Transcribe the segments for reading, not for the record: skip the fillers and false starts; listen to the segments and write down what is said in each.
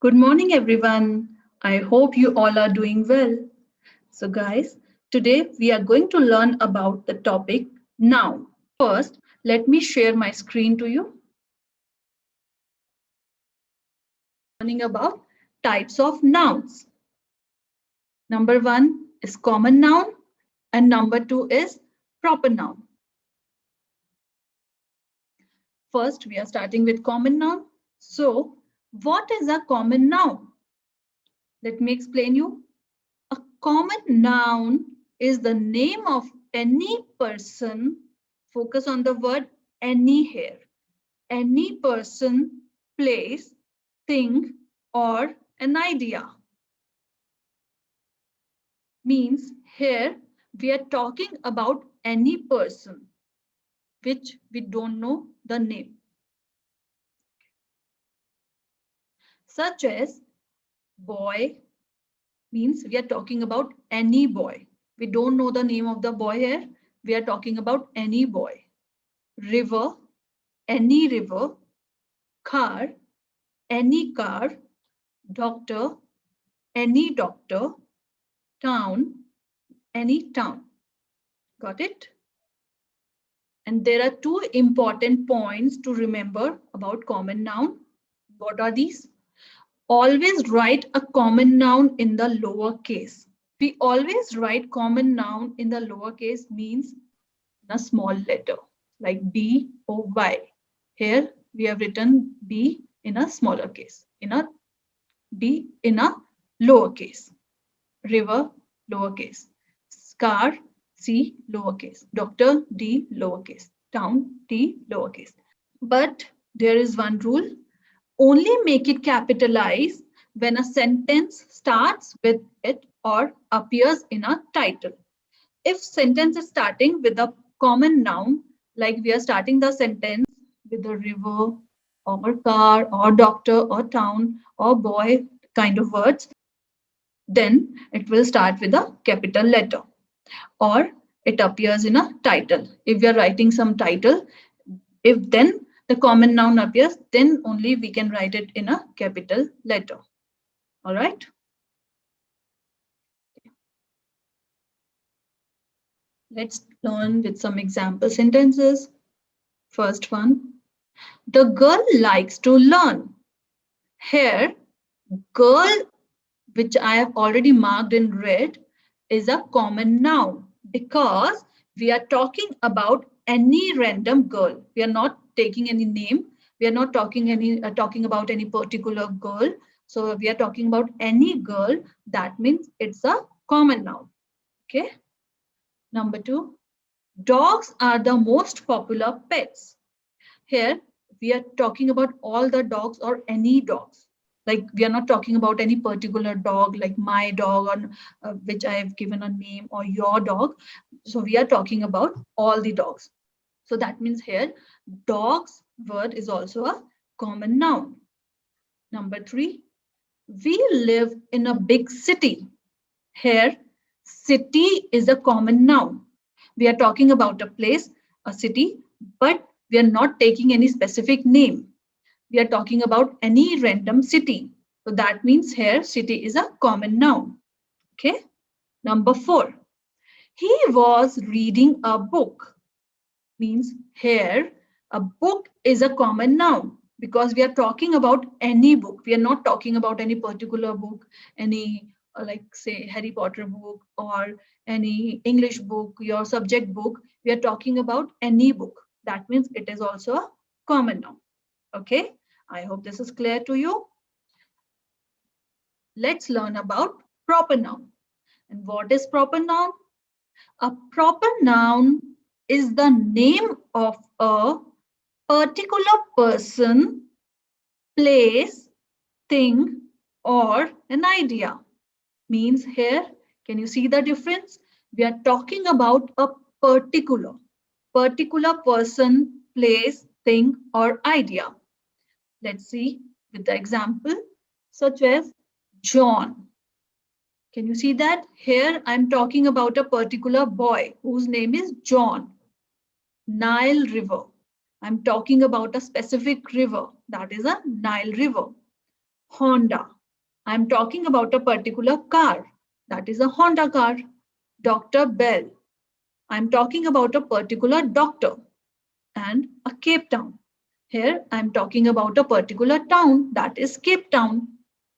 Good morning, everyone. I hope you all are doing well. So, guys, today we are going to learn about the topic noun. First, let me share my screen to you. Learning about types of nouns. Number one is common noun, and number two is proper noun. First, we are starting with common noun. So, what is a common noun? Let me explain you. A common noun is the name of any person. Focus on the word any here. Any person, place, thing, or an idea. Means here we are talking about any person which we don't know the name. Such as boy means we are talking about any boy. We don't know the name of the boy here. We are talking about any boy. River, any river. Car, any car. Doctor, any doctor. Town, any town. Got it? And there are two important points to remember about common noun. What are these? Always write a common noun in the lower case. We always write common noun in the lower case means in a small letter like B or Y. Here we have written B in a smaller case, in a D in a lowercase. River, lowercase. Car, C, lowercase. Doctor, D, lowercase. Town, T, lowercase. But there is one rule. Only make it capitalized when a sentence starts with it or appears in a title. If sentence is starting with a common noun, like we are starting the sentence with a river or car or doctor or town or boy kind of words, then it will start with a capital letter or it appears in a title. If we are writing some title, if then the common noun appears, then only we can write it in a capital letter. All right. Let's learn with some example sentences. First one, the girl likes to learn. Here, girl, which I have already marked in red, is a common noun because we are talking about any random girl. We are not taking any name. We are not talking about any particular girl. So we are talking about any girl. That means it's a common noun. Okay. Number two, dogs are the most popular pets. Here, we are talking about all the dogs or any dogs. Like we are not talking about any particular dog, like my dog, or which I have given a name, or your dog. So we are talking about all the dogs. So that means here, dogs word is also a common noun. Number three, we live in a big city. Here, city is a common noun. We are talking about a place, a city, but we are not taking any specific name. We are talking about any random city. So that means here city is a common noun. Okay. Number four, he was reading a book. Means here a book is a common noun because we are talking about any book. We are not talking about any particular book, any like say Harry Potter book or any English book, your subject book. We are talking about any book. That means it is also a common noun. Okay, I hope this is clear to you. Let's learn about proper noun. And what is proper noun? A proper noun is the name of a particular person, place, thing, or an idea. Means here, can you see the difference? We are talking about a particular person, place, thing, or idea. Let's see with the example such as John. Can you see that? Here I'm talking about a particular boy whose name is John. Nile River. I'm talking about a specific river, that is a Nile River. Honda. I'm talking about a particular car. That is a Honda car. Dr. Bell. I'm talking about a particular doctor. And a Cape Town. Here I'm talking about a particular town, that is Cape Town.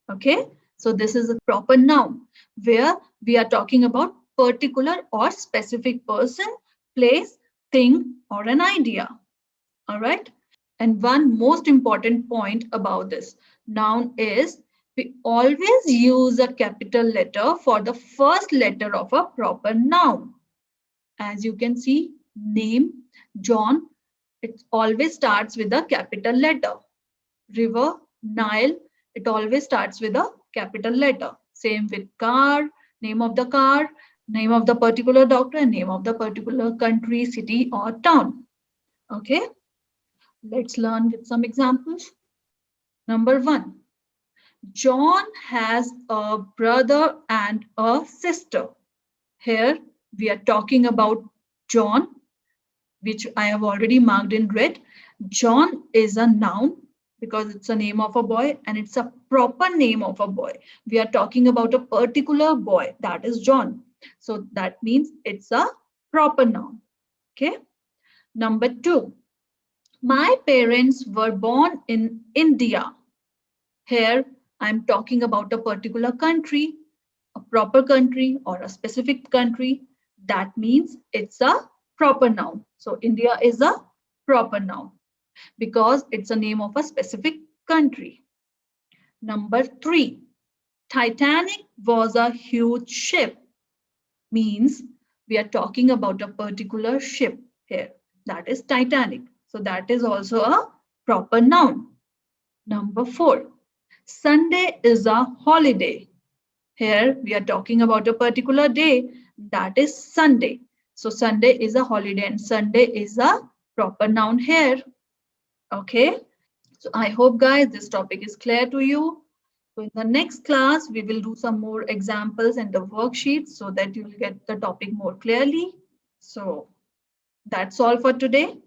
Okay, so this is a proper noun where we are talking about particular or specific person, place, thing, or an idea. All right. And one most important point about this noun is we always use a capital letter for the first letter of a proper noun. As you can see, name, John, it always starts with a capital letter. River, Nile, it always starts with a capital letter. Same with car, name of the particular doctor, and name of the particular country, city, or town. Okay, let's learn with some examples. Number one, John has a brother and a sister. Here we are talking about John, which I have already marked in red. John is a noun because it's a name of a boy and it's a proper name of a boy. We are talking about a particular boy, that is John. So that means it's a proper noun. Okay. Number two, my parents were born in India. Here I'm talking about a particular country, a proper country or a specific country. That means it's a proper noun. So India is a proper noun because it's a name of a specific country. Number three, Titanic was a huge ship. Means we are talking about a particular ship here. That is Titanic. So that is also a proper noun. Number four, Sunday is a holiday. Here we are talking about a particular day, that is Sunday. So Sunday is a holiday and Sunday is a proper noun here. Okay. So I hope guys this topic is clear to you. So in the next class, we will do some more examples and the worksheets so that you will get the topic more clearly. So that's all for today.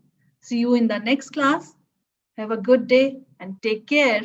See you in the next class. Have a good day and take care.